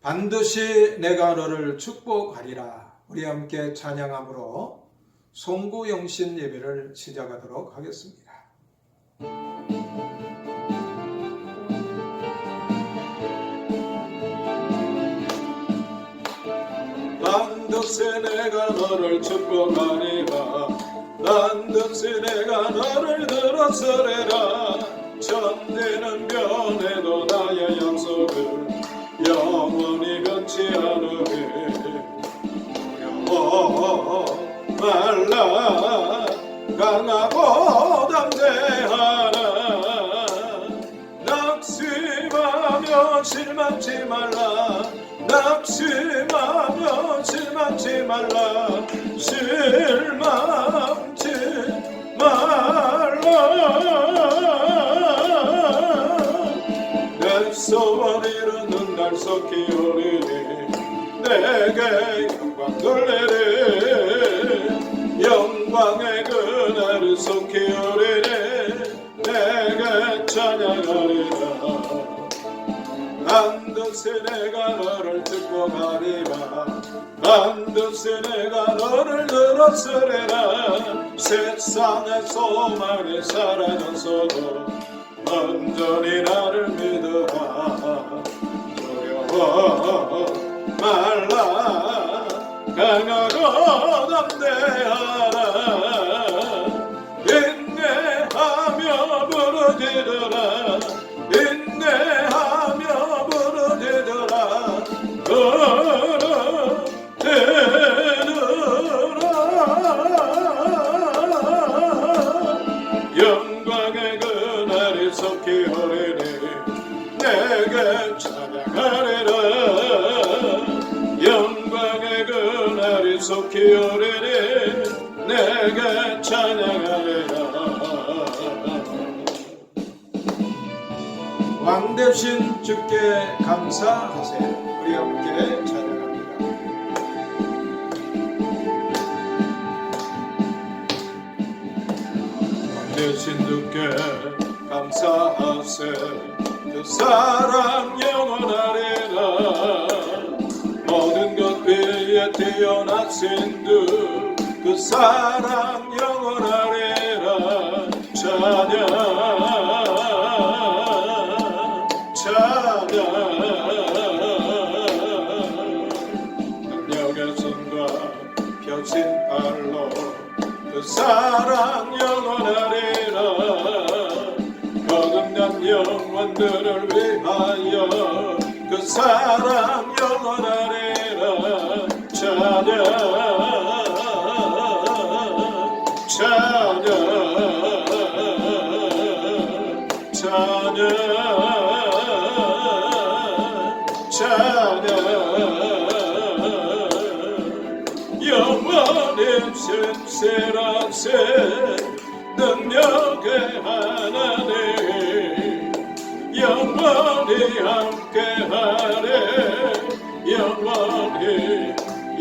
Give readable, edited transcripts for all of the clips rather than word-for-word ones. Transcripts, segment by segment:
반드시 내가 너를 축복하리라. 우리 함께 찬양함으로 송구영신 예배를 시작하도록 하겠습니다. 반드시 내가 너를 축복하리라. 반드시 내가 너를 들어서리라. 천대는 변해도 나의 약속을 영원히 변치 않으리. 두려워 말라. 강하고 담대하라. 낙심하며 실망치 말라. 낙심하며 실망치 말라. 실망치 말라. 내 소원 이루는 날 속히 오리니 내게 영광 돌리리. 영광의 그날을 속히 오리니 내게 찬양하리라. 반드시 내가 너를 축복하리라. 반드시 내가 너를 들었으리라. 세상의 소망이 사라졌어도 온전히 나를 믿어라. 두려워 말라. 강하고 담대하라. 인내하며 부르짖으라. 인내하며 부르짖으라. 영광의 그날이 속히 오리니 내게 찬양하리라. 영광의 그날이 속히 오리니 내게 찬양하리라. 왕 되신 주께 감사하세요. 우리 함께 찬양합니다. 왕 되신 주께 감사하세. 그 사랑 영원하리라. 모든 것 위에 뛰어나신 그 사랑 영원하리라. 찬양 능력의 손과 펴진 팔로 그 사랑 영원하리라. 거듭난 영혼들을 위하여 그 사랑 영원하리라. 찬양 찬양 찬양 찬양. 영원히 신실하신 능력의 하나님 영원히 함께하네. 영원히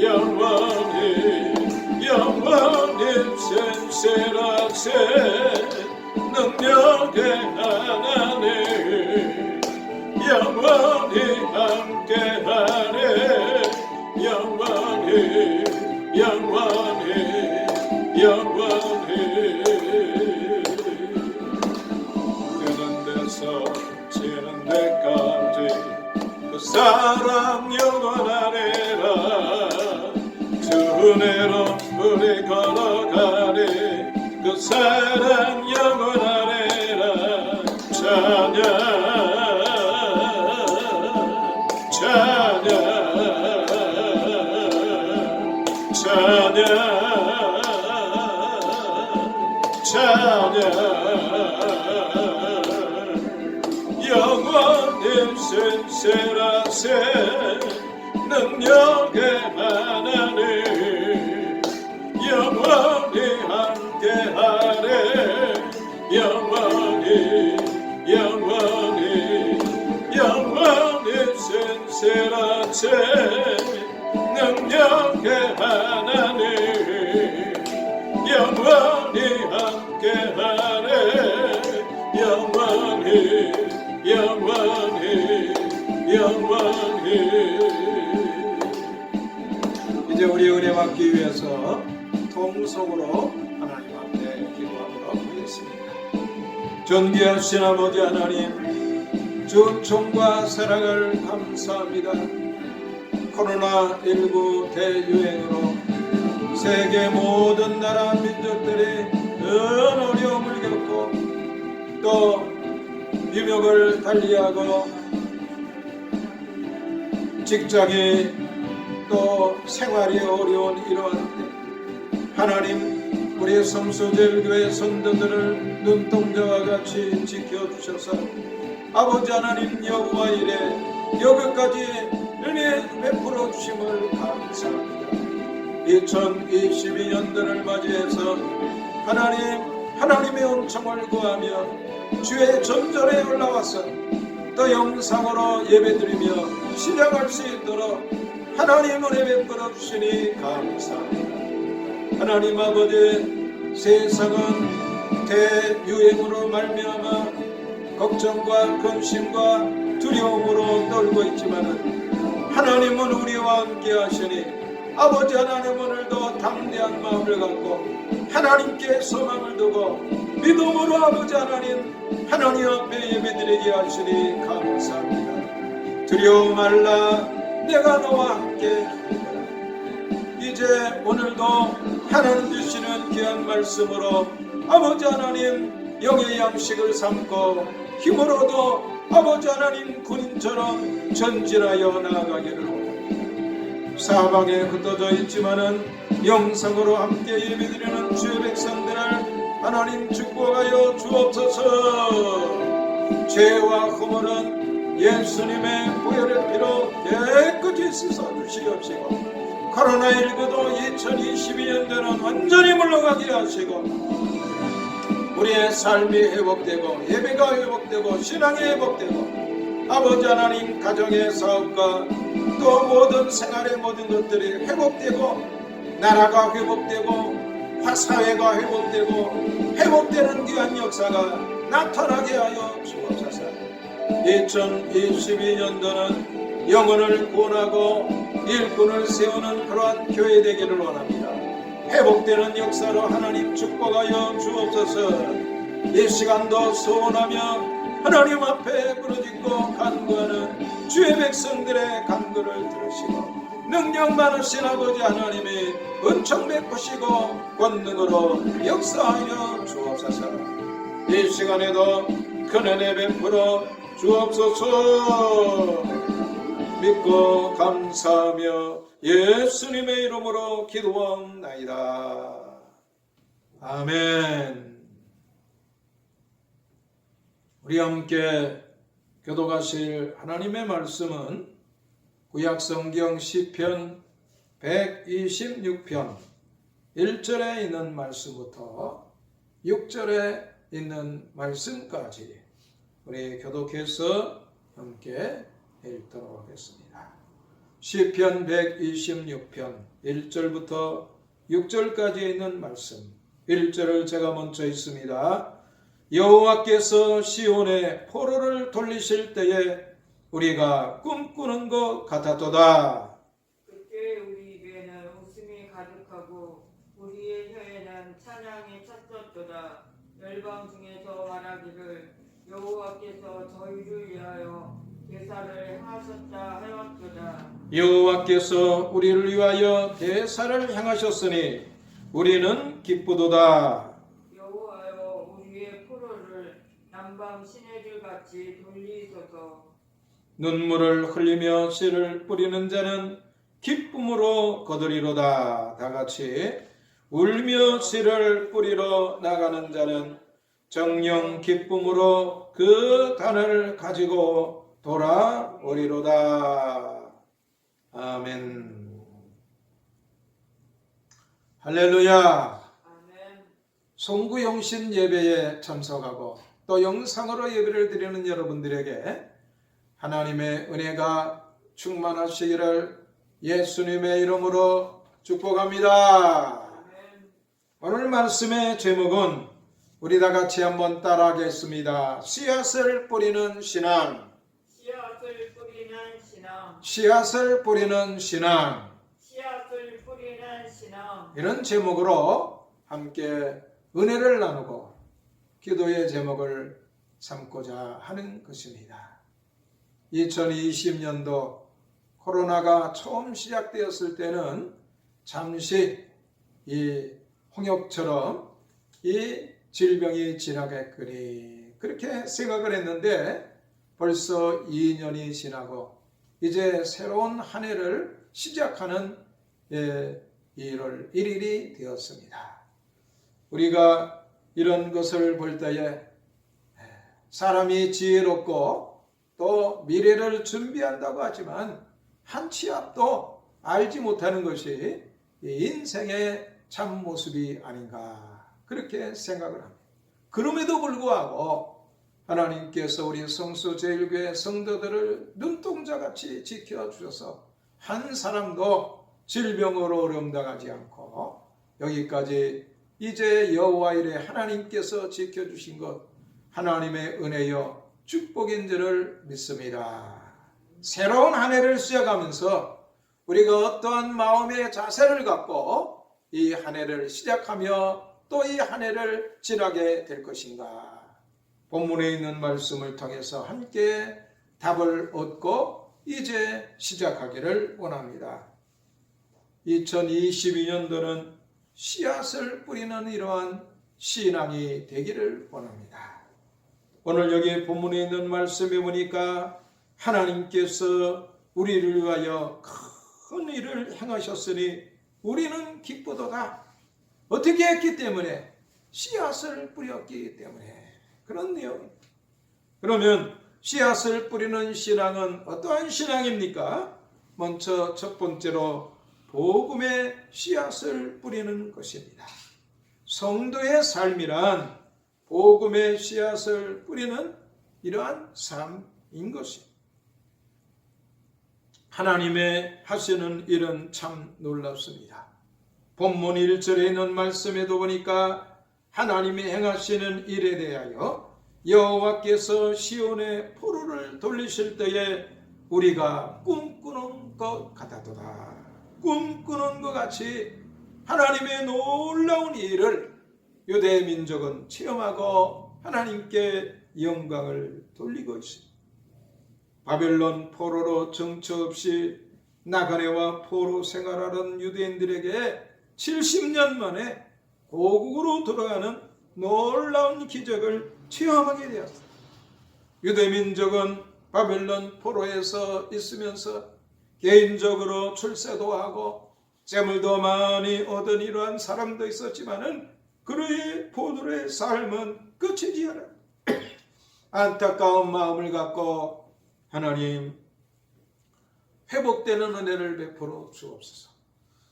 영원히 영원히 신실하신 능력의 하나님 영원히 함께하네. 영원히 영원히 영원히 되는 데서 지는 데까지 그 사랑 영원하리라. 주 은혜로 우리 걸어가리. 그 사랑 영원하리라. 찬양 찬양 찬양 찬양. 영원히 신실하신 능력의 하나님 영원히 함께하네. 영원히 영원히 영원히 신실하신 능력의 하나님 영원히 함께하네. 영원히 영원히 영원히 이제 우리 은혜 받기 위해서 통속으로 하나님 앞에 기도하도록 하겠습니다. 존귀하신 아버지 하나님, 주 총과 사랑을 감사합니다. 코로나19 대유행으로 세계 모든 나라 민족들이 큰 어려움을 겪고 또 유명을 달리하고 직장이 또 생활이 어려운 이러한 때 하나님, 우리의 성소제일교회 성도들을 눈동자와 같이 지켜주셔서 아버지 하나님 여호와 이래 여기까지 은혜 베풀어 주심을 감사합니다. 2022년도를 맞이해서 하나님의 은총을 구하며 주의 전전에 올라와서 또 영상으로 예배드리며 시작할 수 있도록 하나님 은혜 베풀어 주시니 감사합니다. 하나님 아버지, 세상은 대유행으로 말미암아 걱정과 근심과 두려움으로 떨고 있지만은 하나님은 우리와 함께 하시니 아버지 하나님, 오늘도 담대한 마음을 갖고 하나님께 소망을 두고 믿음으로 아버지 하나님 앞에 예배드리게 하시니 감사합니다. 두려워 말라, 내가 너와 함께 하리라. 이제 오늘도 하나님 주시는 귀한 말씀으로 아버지 하나님 영의 양식을 삼고 힘으로도 아버지 하나님 군인처럼 전진하여 나아가기를 원합니다. 사방에 흩어져 있지만은 영상으로 함께 예배드리는 주의 백성들을 하나님 축복하여 주옵소서. 죄와 허물은 예수님의 보혈의 피로 깨끗이 씻어주시옵시고 코로나19도 2022년도는 완전히 물러가게 하시고 우리의 삶이 회복되고 예배가 회복되고 신앙이 회복되고 아버지 하나님 가정의 사업과 또 모든 생활의 모든 것들이 회복되고 나라가 회복되고 사회가 회복되는 귀한 역사가 나타나게 하여 주옵소서. 2022년도는 영혼을 구원하고 일꾼을 세우는 그러한 교회 되기를 원합니다. 회복되는 역사로 하나님 축복하여 주옵소서. 이 시간도 소원하며 하나님 앞에 부르짖고 간구하는 주의 백성들의 간구를 들으시고 능력 많으신 아버지 하나님이 은총 베푸시고 권능으로 역사하여 주옵소서. 이 시간에도 큰 은혜 베풀어 주옵소서. 믿고 감사하며 예수님의 이름으로 기도하옵나이다. 아멘. 우리 함께 교독하실 하나님의 말씀은 구약성경 시편 126편 1절에 있는 말씀부터 6절에 있는 말씀까지 우리 교독해서 함께 읽도록 하겠습니다. 시편 126편 1절부터 6절까지 있는 말씀. 1절을 제가 먼저 읽습니다. 여호와께서 시온에 포로를 돌리실 때에 우리가 꿈꾸는 것 같았도다. 그때 우리 입에는 웃음이 가득하고 우리의 혀에는 찬양이 찼었도다. 열방 중에서 말하기를 여호와께서 저희를 위하여 대사를 향하셨다 하였도다. 여호와께서 우리를 위하여 대사를 향하셨으니 우리는 기쁘도다. 여호와여, 우리의 포로를 남방 시내들같이 돌리소서. 눈물을 흘리며 씨를 뿌리는 자는 기쁨으로 거두리로다. 다같이 울며 씨를 뿌리러 나가는 자는 정령 기쁨으로 그 단을 가지고 돌아오리로다. 아멘. 할렐루야. 아멘. 송구영신 예배에 참석하고 또 영상으로 예배를 드리는 여러분들에게 하나님의 은혜가 충만하시기를 예수님의 이름으로 축복합니다. 아멘. 오늘 말씀의 제목은 우리 다 같이 한번 따라하겠습니다. 씨앗을 뿌리는 신앙. 씨앗을 뿌리는 신앙. 신앙, 씨앗을 뿌리는 신앙, 씨앗을 뿌리는 신앙. 이런 제목으로 함께 은혜를 나누고 기도의 제목을 삼고자 하는 것입니다. 2020년도 코로나가 처음 시작되었을 때는 잠시 이 홍역처럼 이 질병이 지나겠거니 그렇게 생각을 했는데 벌써 2년이 지나고 이제 새로운 한 해를 시작하는 1월 1일이 되었습니다. 우리가 이런 것을 볼 때에 사람이 지혜롭고 또 미래를 준비한다고 하지만 한 치 앞도 알지 못하는 것이 인생의 참 모습이 아닌가 그렇게 생각을 합니다. 그럼에도 불구하고 하나님께서 우리 성수 제일교회 성도들을 눈동자같이 지켜주셔서 한 사람도 질병으로 어려움당하지 않고 여기까지 이제 여호와 이레 하나님께서 지켜주신 것 하나님의 은혜여 축복인 줄을 믿습니다. 새로운 한 해를 시작하면서 우리가 어떠한 마음의 자세를 갖고 이 한 해를 시작하며 또 이 한 해를 지나게 될 것인가. 본문에 있는 말씀을 통해서 함께 답을 얻고 이제 시작하기를 원합니다. 2022년도는 씨앗을 뿌리는 이러한 신앙이 되기를 원합니다. 오늘 여기 본문에 있는 말씀에 보니까 하나님께서 우리를 위하여 큰 일을 행하셨으니 우리는 기쁘도다. 어떻게 했기 때문에? 씨앗을 뿌렸기 때문에. 그런 내용입니다. 그러면 씨앗을 뿌리는 신앙은 어떠한 신앙입니까? 먼저 첫 번째로 복음의 씨앗을 뿌리는 것입니다. 성도의 삶이란 복음의 씨앗을 뿌리는 이러한 삶인 것입니다. 하나님의 하시는 일은 참 놀랍습니다. 본문 1절에 있는 말씀에도 보니까 하나님이 행하시는 일에 대하여 여호와께서 시온의 포로를 돌리실 때에 우리가 꿈꾸는 것 같았도다. 꿈꾸는 것 같이 하나님의 놀라운 일을 유대 민족은 체험하고 하나님께 영광을 돌리고 있습니다. 바벨론 포로로 정처 없이 나그네와 포로 생활하는 유대인들에게 70년 만에 고국으로 돌아가는 놀라운 기적을 체험하게 되었습니다. 유대민족은 바벨론 포로에서 있으면서 개인적으로 출세도 하고 재물도 많이 얻은 이러한 사람도 있었지만은 그의 포로의 삶은 끝이지 않아. 안타까운 마음을 갖고 하나님 회복되는 은혜를 베풀어 주옵소서.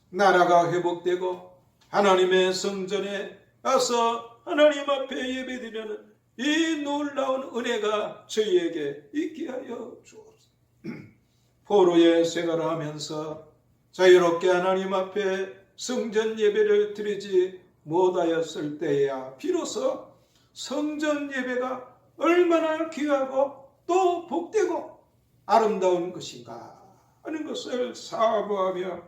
나라가 회복되고 하나님의 성전에 와서 하나님 앞에 예배드리는 이 놀라운 은혜가 저희에게 있게 하여 주옵소서. 포로의 생활을 하면서 자유롭게 하나님 앞에 성전 예배를 드리지 못하였을 때야 비로소 성전 예배가 얼마나 귀하고 또 복되고 아름다운 것인가 하는 것을 사모하며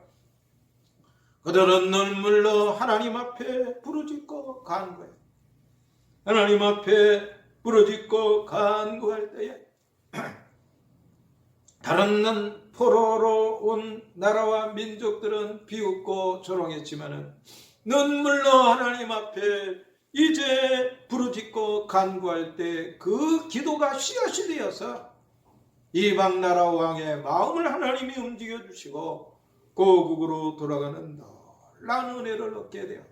그들은 눈물로 하나님 앞에 부르짖고 간구해. 하나님 앞에 부르짖고 간구할 때에 다른 포로로 온 나라와 민족들은 비웃고 조롱했지만은 눈물로 하나님 앞에 이제 부르짖고 간구할 때 그 기도가 씨앗이 되어서 이방 나라 왕의 마음을 하나님이 움직여 주시고 고국으로 돌아가는 놀라운 은혜를 얻게 돼요.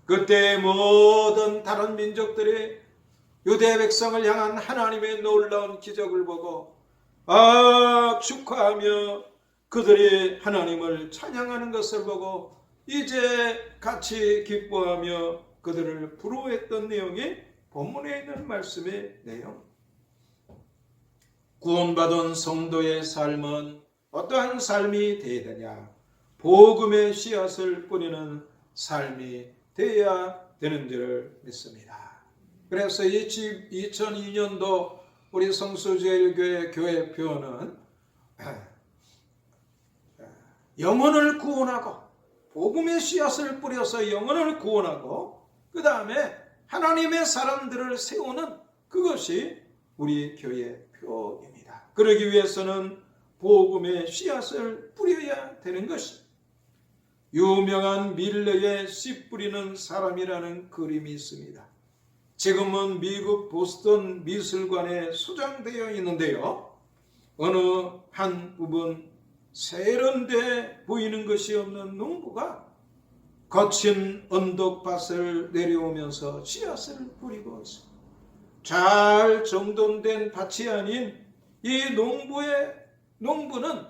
그때 모든 다른 민족들이 유대 백성을 향한 하나님의 놀라운 기적을 보고 축하하며 그들이 하나님을 찬양하는 것을 보고 이제 같이 기뻐하며 그들을 부러워했던 내용이 본문에 있는 말씀의 내용. 구원받은 성도의 삶은 어떠한 삶이 되어야 되냐? 복음의 씨앗을 뿌리는 삶이 되어야 되는 줄 믿습니다. 그래서 2002년도 우리 성수제일교회 교회표는 영혼을 구원하고 복음의 씨앗을 뿌려서 영혼을 구원하고 그 다음에 하나님의 사람들을 세우는 그것이 우리 교회 표입니다. 그러기 위해서는 복음의 씨앗을 뿌려야 되는 것이 유명한 밀레의 씨 뿌리는 사람이라는 그림이 있습니다. 지금은 미국 보스턴 미술관에 소장되어 있는데요. 어느 한 부분 세련돼 보이는 것이 없는 농부가 거친 언덕밭을 내려오면서 씨앗을 뿌리고 있습니다. 잘 정돈된 밭이 아닌 이 농부는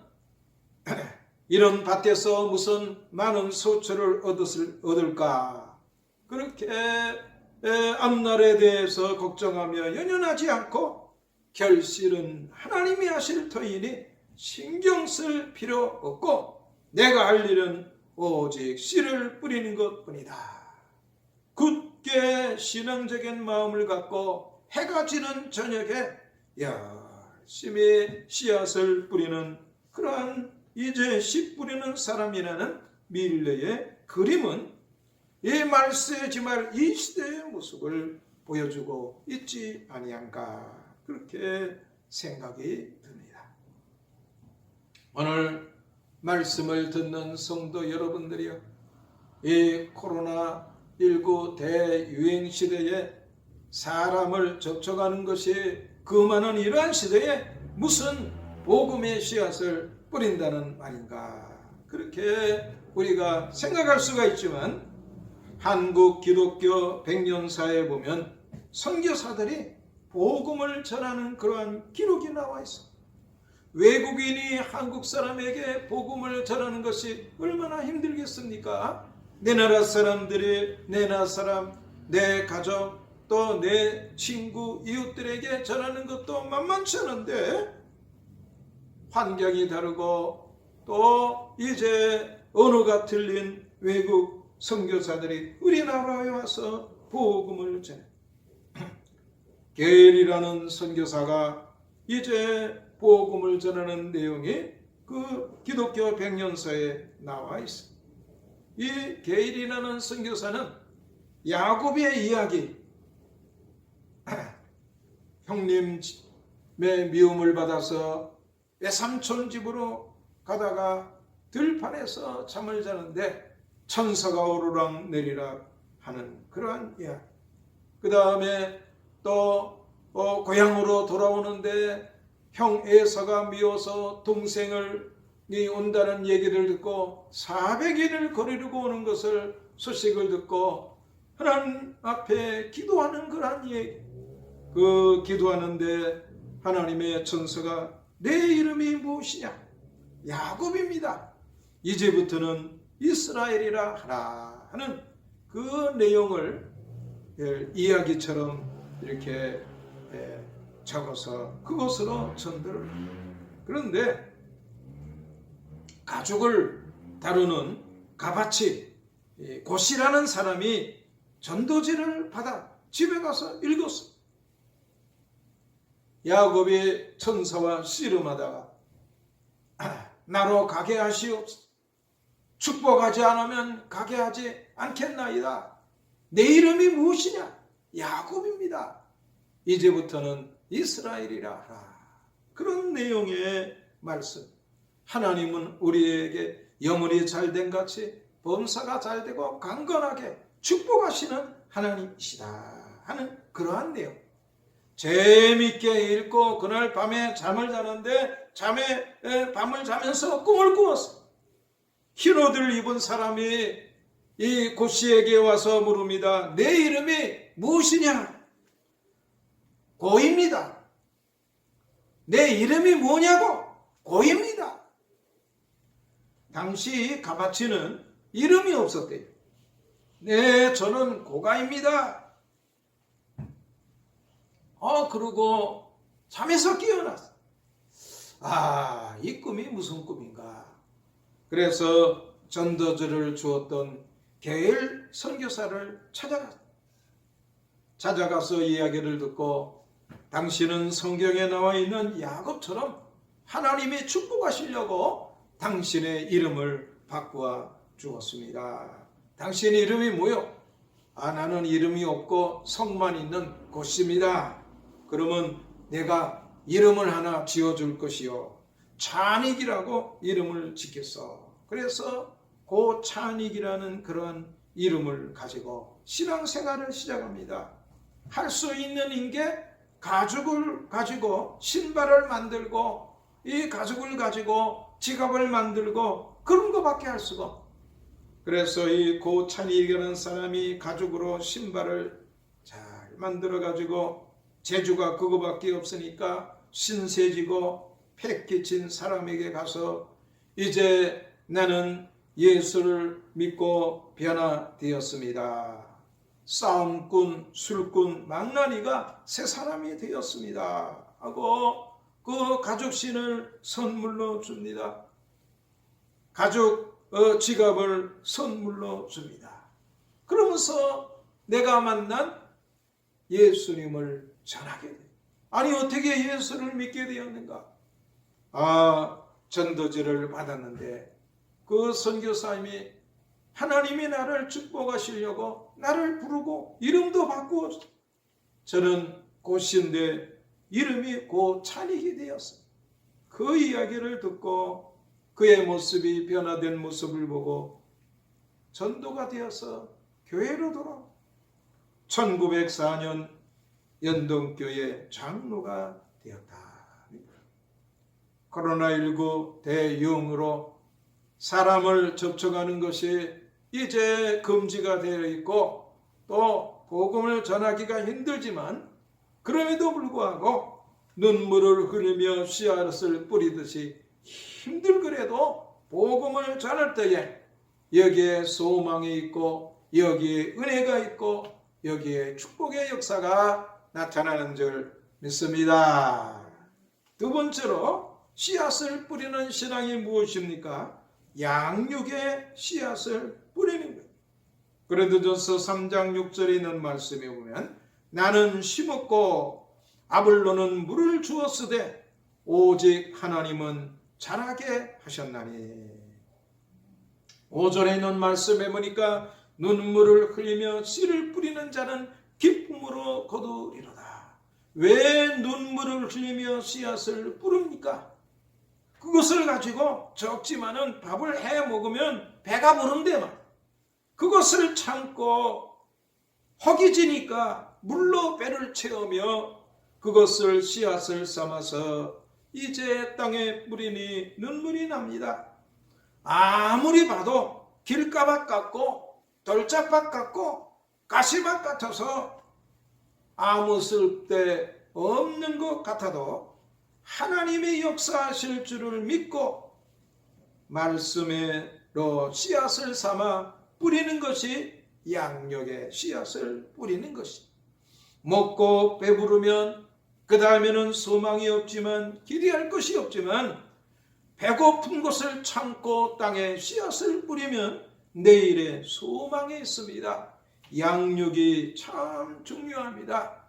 이런 밭에서 무슨 많은 소출을 얻을까 그렇게 앞날에 대해서 걱정하며 연연하지 않고 결실은 하나님이 하실 터이니 신경 쓸 필요 없고 내가 할 일은 오직 씨를 뿌리는 것뿐이다. 굳게 신앙적인 마음을 갖고 해가 지는 저녁에 열심히 씨앗을 뿌리는 그러한 이제 씨 뿌리는 사람이라는 밀레의 그림은 이 말세지말 이 시대의 모습을 보여주고 있지 아니한가 그렇게 생각이 듭니다. 오늘 말씀을 듣는 성도 여러분들이요, 이 코로나19 대유행 시대에 사람을 접촉하는 것이 금하는 이러한 시대에 무슨 복음의 씨앗을 뿌린다는 말인가 그렇게 우리가 생각할 수가 있지만 한국 기독교 백년사에 보면 선교사들이 복음을 전하는 그러한 기록이 나와 있어. 외국인이 한국 사람에게 복음을 전하는 것이 얼마나 힘들겠습니까? 내 나라 사람들이 내 나라 사람, 내 가족, 또 내 친구, 이웃들에게 전하는 것도 만만치 않은데 환경이 다르고 또 이제 언어가 틀린 외국 선교사들이 우리나라에 와서 복음을 전해. 게일이라는 선교사가 이제 복음을 전하는 내용이 그 기독교 백년서에 나와 있어. 이 게일이라는 선교사는 야곱의 이야기, 형님의 미움을 받아서 외삼촌 집으로 가다가 들판에서 잠을 자는데 천사가 오르락 내리락 하는 그러한 이야기. 그 다음에 또 고향으로 돌아오는데 형 에서가 미워서 동생이 온다는 얘기를 듣고 400일을 거리르고 오는 것을 소식을 듣고 하나님 앞에 기도하는 그러한 얘기. 그 기도하는데 하나님의 천사가 내 이름이 무엇이냐? 야곱입니다. 이제부터는 이스라엘이라 하라 하는 그 내용을 이야기처럼 이렇게 적어서 그것으로 전도를. 그런데 가족을 다루는 가바치 고시라는 사람이 전도지를 받아 집에 가서 읽었어. 야곱이 천사와 씨름하다가 나로 가게 하시옵소서. 축복하지 않으면 가게 하지 않겠나이다. 내 이름이 무엇이냐? 야곱입니다. 이제부터는 이스라엘이라 하라. 그런 내용의 말씀. 하나님은 우리에게 영혼이 잘된 같이 범사가 잘되고 강건하게 축복하시는 하나님이시다 하는 그러한 내용. 재미있게 읽고 그날 밤에 잠을 자는데 밤을 자면서 꿈을 꾸었어. 흰 옷을 입은 사람이 이 고씨에게 와서 물읍니다. 내 이름이 무엇이냐? 고입니다. 내 이름이 뭐냐고? 고입니다. 당시 가바치는 이름이 없었대요. 네, 저는 고가입니다. 그러고 잠에서 깨어났어. 이 꿈이 무슨 꿈인가? 그래서 전도지를 주었던 게일 선교사를 찾아가서 이야기를 듣고 당신은 성경에 나와 있는 야곱처럼 하나님이 축복하시려고 당신의 이름을 바꾸어 주었습니다. 당신의 이름이 뭐요? 나는 이름이 없고 성만 있는 곳입니다. 그러면 내가 이름을 하나 지어줄 것이요, 찬익이라고 이름을 짓겠어. 그래서 그 찬익이라는 그런 이름을 가지고 신앙생활을 시작합니다. 할 수 있는 게 가죽을 가지고 신발을 만들고, 이 가죽을 가지고 지갑을 만들고, 그런 것밖에 할 수가 없어. 그래서 이 고찬익이라는 사람이 가죽으로 신발을 잘 만들어 가지고, 재주가 그거밖에 없으니까 신세지고 패 끼친 사람에게 가서 이제 나는 예수를 믿고 변화되었습니다. 싸움꾼, 술꾼, 망나니가 새 사람이 되었습니다 하고 그 가죽신을 선물로 줍니다. 가죽 지갑을 선물로 줍니다. 그러면서 내가 만난 예수님을 전하게 돼요. 아니, 어떻게 예수를 믿게 되었는가? 전도지를 받았는데 그 선교사님이 하나님이 나를 축복하시려고 나를 부르고 이름도 바꾸어, 저는 고시인데 이름이 고찬익이 되었어요. 그 이야기를 듣고 그의 모습이 변화된 모습을 보고 전도가 되어서 교회로 돌아와 1904년 연동교회 장로가 되었다. 코로나19 대유행으로 사람을 접촉하는 것이 이제 금지가 되어 있고 또 복음을 전하기가 힘들지만, 그럼에도 불구하고 눈물을 흘리며 씨앗을 뿌리듯이 힘들더라도 복음을 전할 때에 여기에 소망이 있고 여기에 은혜가 있고 여기에 축복의 역사가 나타나는 줄 믿습니다. 두 번째로 씨앗을 뿌리는 신앙이 무엇입니까? 양육의 씨앗을 뿌리는 것. 고린도전서 3장 6절에 있는 말씀에 보면 나는 심었고 아볼로는 물을 주었으되 오직 하나님은 자라게 하셨나니. 5절에 있는 말씀에 보니까 눈물을 흘리며 씨를 뿌리는 자는 기쁨으로 거두리로다. 왜 눈물을 흘리며 씨앗을 뿌립니까? 그것을 가지고 적지만은 밥을 해 먹으면 배가 부른데만, 그것을 참고 허기지니까 물로 배를 채우며 그것을 씨앗을 삼아서 이제 땅에 뿌리니 눈물이 납니다. 아무리 봐도 길가밭 같고 돌짝밭 같고 가시밭 같아서 아무 쓸데 없는 것 같아도 하나님의 역사하실 줄을 믿고 말씀으로 씨앗을 삼아 뿌리는 것이 양육의 씨앗을 뿌리는 것이. 먹고 배부르면 그 다음에는 소망이 없지만, 기대할 것이 없지만, 배고픈 것을 참고 땅에 씨앗을 뿌리면 내일의 소망이 있습니다. 양육이 참 중요합니다.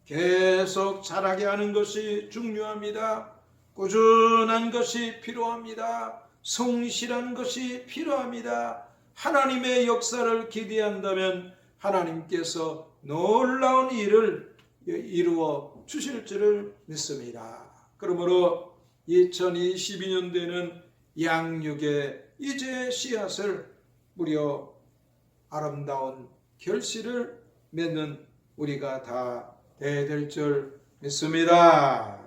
계속 자라게 하는 것이 중요합니다. 꾸준한 것이 필요합니다. 성실한 것이 필요합니다. 하나님의 역사를 기대한다면 하나님께서 놀라운 일을 이루어 주실 줄을 믿습니다. 그러므로 2022년도에는 양육의 이제 씨앗을 뿌려 아름다운 결실을 맺는 우리가 다 돼야 될 줄 믿습니다.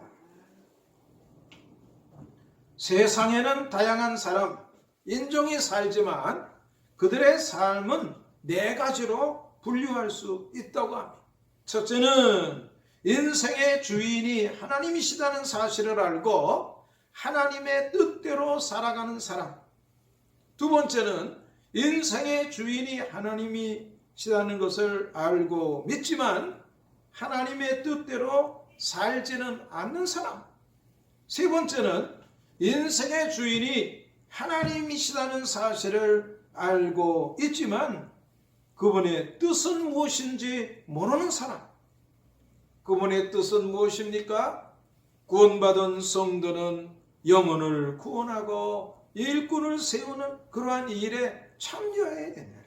세상에는 다양한 사람, 인종이 살지만 그들의 삶은 네 가지로 분류할 수 있다고 합니다. 첫째는 인생의 주인이 하나님이시다는 사실을 알고 하나님의 뜻대로 살아가는 사람. 두 번째는 인생의 주인이 하나님이시다는 것을 알고 믿지만 하나님의 뜻대로 살지는 않는 사람. 세 번째는 인생의 주인이 하나님이시다는 사실을 알고 있지만 그분의 뜻은 무엇인지 모르는 사람. 그분의 뜻은 무엇입니까? 구원받은 성도는 영혼을 구원하고 일꾼을 세우는 그러한 일에 참여해야 된다.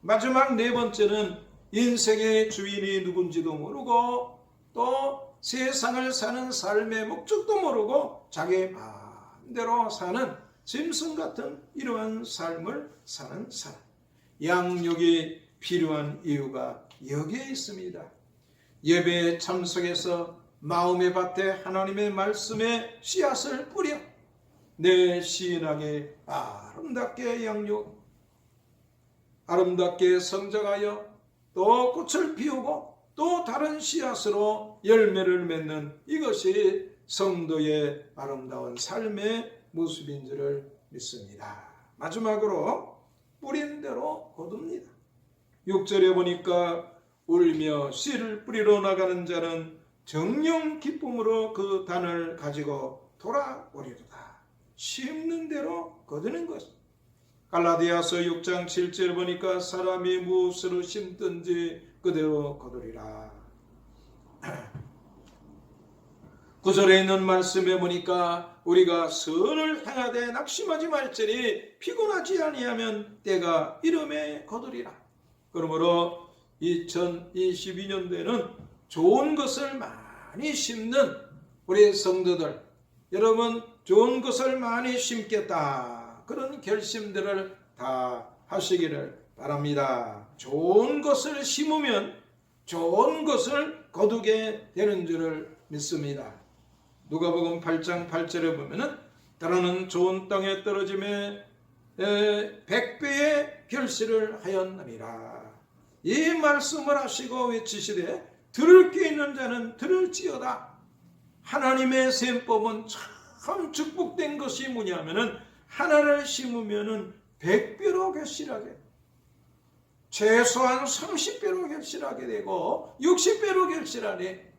마지막 네 번째는 인생의 주인이 누군지도 모르고 또 세상을 사는 삶의 목적도 모르고 자기 마음대로 사는 짐승 같은 이러한 삶을 사는 사람. 양육이 필요한 이유가 여기에 있습니다. 예배에 참석해서 마음의 밭에 하나님의 말씀의 씨앗을 뿌려 내 신앙에 아름답게 양육, 아름답게 성장하여 또 꽃을 피우고 또 다른 씨앗으로 열매를 맺는 이것이 성도의 아름다운 삶의 모습인 줄을 믿습니다. 마지막으로 뿌린 대로 거둡니다. 6절에 보니까 울며 씨를 뿌리러 나가는 자는 정령 기쁨으로 그 단을 가지고 돌아오리로다. 심는 대로 거두는 것. 갈라디아서 6장 7절 보니까 사람이 무엇으로 심든지 그대로 거두리라. 9절에 있는 말씀에 보니까 우리가 선을 행하되 낙심하지 말지니 피곤하지 아니하면 때가 이름에 거두리라. 그러므로 2022년도에는 좋은 것을 많이 심는 우리 성도들, 여러분 좋은 것을 많이 심겠다, 그런 결심들을 다 하시기를 바랍니다. 좋은 것을 심으면 좋은 것을 거두게 되는 줄을 믿습니다. 누가복음 8장 8절에 보면은 때로는 좋은 땅에 떨어짐에 100배의 결실을 하였느니라. 이 말씀을 하시고 외치시되 들을 귀 있는 자는 들을지어다. 하나님의 셈법은 참 축복된 것이 뭐냐면은 하나를 심으면은 100배로 결실하게, 최소한 30배로 결실하게 되고 60배로 결실하네.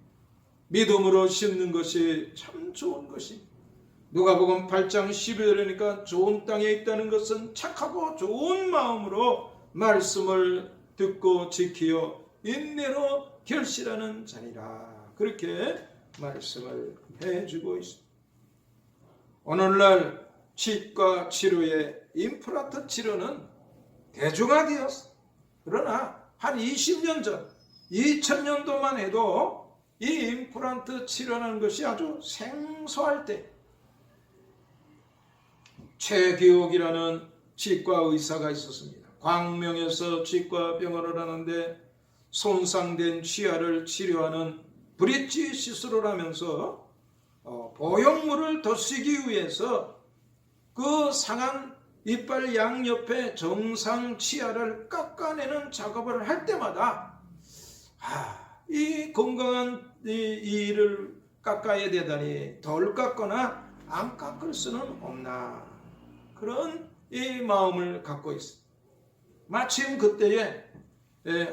믿음으로 심는 것이 참 좋은 것입니다. 누가복음 8장 12절이니까 좋은 땅에 있다는 것은 착하고 좋은 마음으로 말씀을 듣고 지키어 인내로 결실하는 자니라. 그렇게 말씀을 해주고 있습니다. 오늘날 치과 치료의 임플란트 치료는 대중화되었어. 그러나 한 20년 전, 2000년도만 해도 이 임플란트 치료라는 것이 아주 생소할 때 최기옥이라는 치과 의사가 있었습니다. 광명에서 치과 병원을 하는데 손상된 치아를 치료하는 브릿지 시술을 하면서 보형물을 덧쓰기 위해서 그 상한 이빨 양옆에 정상 치아를 깎아내는 작업을 할 때마다 이 건강한 이를 깎아야 되다니 덜 깎거나 안 깎을 수는 없나, 그런 이 마음을 갖고 있습니다. 마침 그때에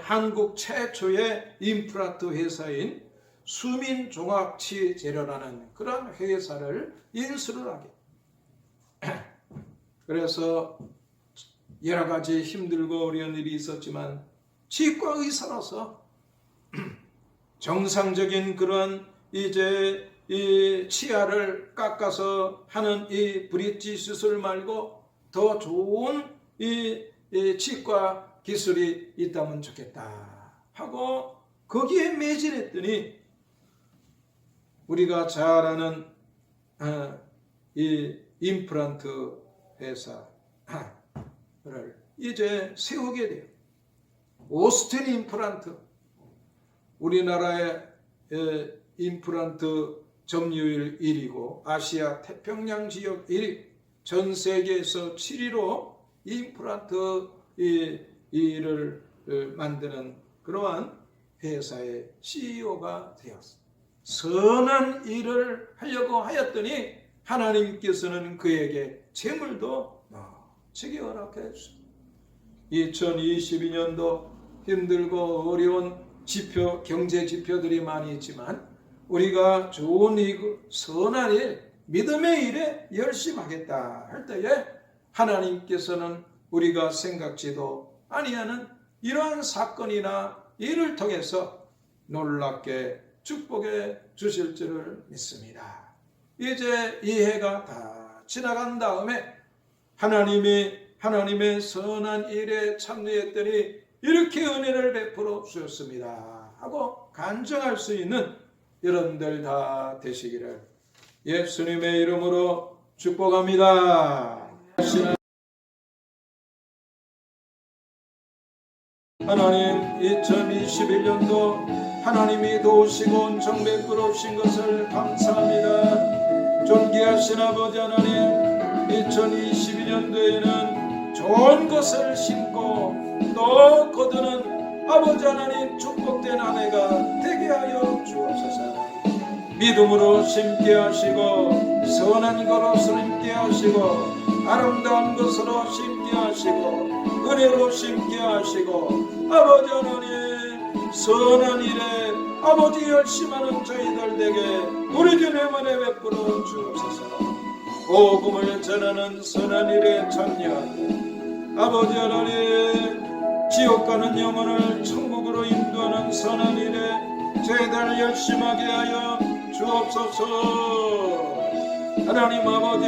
한국 최초의 임플란트 회사인 수민종합치재료라는 그런 회사를 인수를 하게. 그래서 여러 가지 힘들고 어려운 일이 있었지만 치과 의사로서 정상적인 그런 이제 이 치아를 깎아서 하는 이 브릿지 수술 말고 더 좋은 이 치과 기술이 있다면 좋겠다 하고 거기에 매진했더니 우리가 잘 아는 이 임플란트 회사를 이제 세우게 돼요. 오스틴 임플란트, 우리나라의 임플란트 점유율 1위고 아시아 태평양 지역 1위, 전 세계에서 7위로 임플란트 일을 만드는 그러한 회사의 CEO가 되었습니다. 선한 일을 하려고 하였더니 하나님께서는 그에게 재물도 넘치게 허락해 주십니다. 2022년도 힘들고 어려운 경제 지표들이 많이 있지만 우리가 좋은 일, 선한 일, 믿음의 일에 열심하겠다 할 때에 하나님께서는 우리가 생각지도 아니하는 이러한 사건이나 일을 통해서 놀랍게 축복해 주실 줄을 믿습니다. 이제 이 해가 다 지나간 다음에 하나님이 하나님의 선한 일에 참여했더니 이렇게 은혜를 베풀어 주셨습니다 하고 간증할 수 있는 여러분들 다 되시기를 예수님의 이름으로 축복합니다. 하나님 2021년도 하나님이 도우시고 은총 베풀어 주신 것을 감사합니다. 존귀하신 아버지 하나님 2022년도에는 좋은 것을 심고 또 거두는 아버지 하나님 축복된 한 해가 되게 하여 주옵소서. 믿음으로 심게 하시고 선한 것으로 심게 하시고 아름다운 것으로 심게 하시고 은혜로 심게 하시고 아버지 하나님 선한 일에 아버지 열심하는 저희들에게 우리 주님 은혜 베풀어 주옵소서. 복음을 전하는 선한 일에 참여하고 아버지 하나님 지옥 가는 영혼을 천국으로 인도하는 선한 일에 저희들 열심하게 하여 주옵소서. 하나님 아버지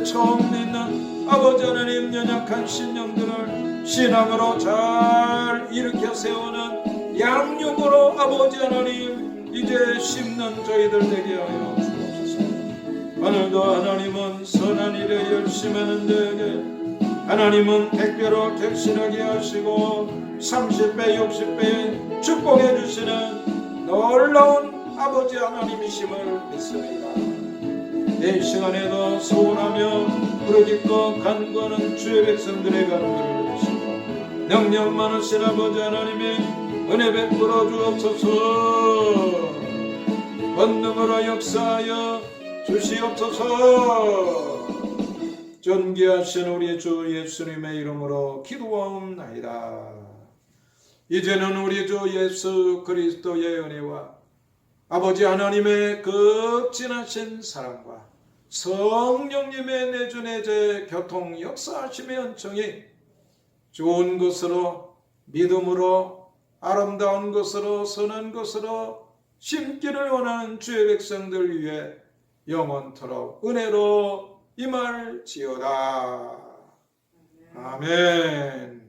처음 믿는 아버지 하나님 연약한 신령들을 신앙으로 잘 일으켜 세우는 양육으로 아버지 하나님 이제 심는 저희들 되게 하여 주옵소서. 오늘도 하나님은 선한 일에 열심하는 자에게 하나님은 택배로 객실하게 하시고 30배 60배 축복해 주시는 놀라운 아버지 하나님이심을 믿습니다. 이 시간에도 소원하며 부르짖고 간구하는 주의 백성들의 간구를 주시고 능력 많으신 아버지 하나님의 은혜 베풀어 주옵소서. 권능으로 역사하여 주시옵소서. 존귀하신 우리 주 예수님의 이름으로 기도하옵나이다. 이제는 우리 주 예수 그리스도의 은혜와 아버지 하나님의 극진하신 사랑과 성령님의 내주내제 교통 역사하심의 은총이 좋은 것으로 믿음으로 아름다운 것으로 선한 것으로 심기를 원하는 주의 백성들 위해 영원토록 은혜로 임할지어다. 아멘.